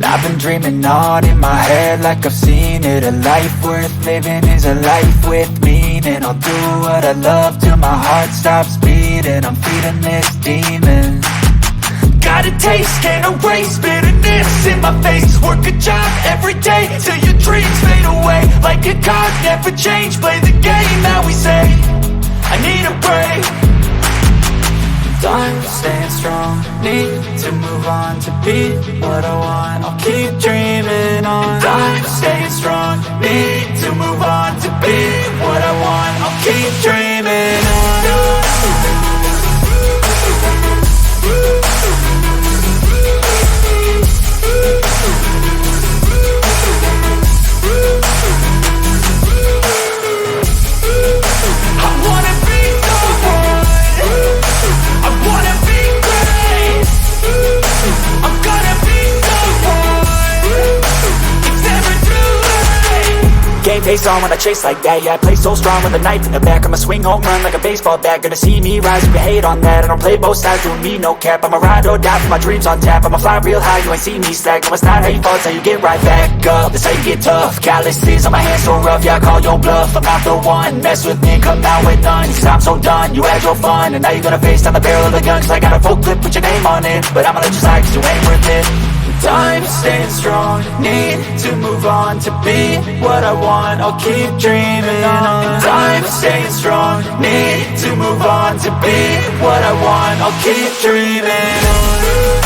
I've been dreaming on in my head like I've seen it. A life worth living is a life with meaning. I'll do what I love till my heart stops beating. I'm feeding this demon. Got a taste, can't erase bitterness in my face. Work a job every day till your dreams fade away. Like a card, never change, play the game that we say. I need a break. I'm staying strong, need to move on to be what I want. I'll keep dreaming on. I'm staying strong, need to move on to be what I want. I'll keep dreaming on. Game face on when I chase like that. Yeah, I play so strong with a knife in the back. I'ma swing home run like a baseball bat. Gonna see me rise if you hate on that. I don't play both sides, doing me no cap. I'ma ride or die for my dreams on tap. I'ma fly real high, you ain't see me slack. No, it's not how you fall, it's how you get right back up. That's how you get tough. Calluses on my hands so rough, yeah, I call your bluff. I'm not the one, mess with me and come out with none. Cause I'm so done, you had your fun. And now you're gonna face down the barrel of the gun. Cause I got a full clip with your name on it. But I'ma let you slide cause you ain't worth it. I'm staying strong, need to move on to be what I want. I'll keep dreaming on. I'm staying strong, need to move on to be what I want. I'll keep dreaming on.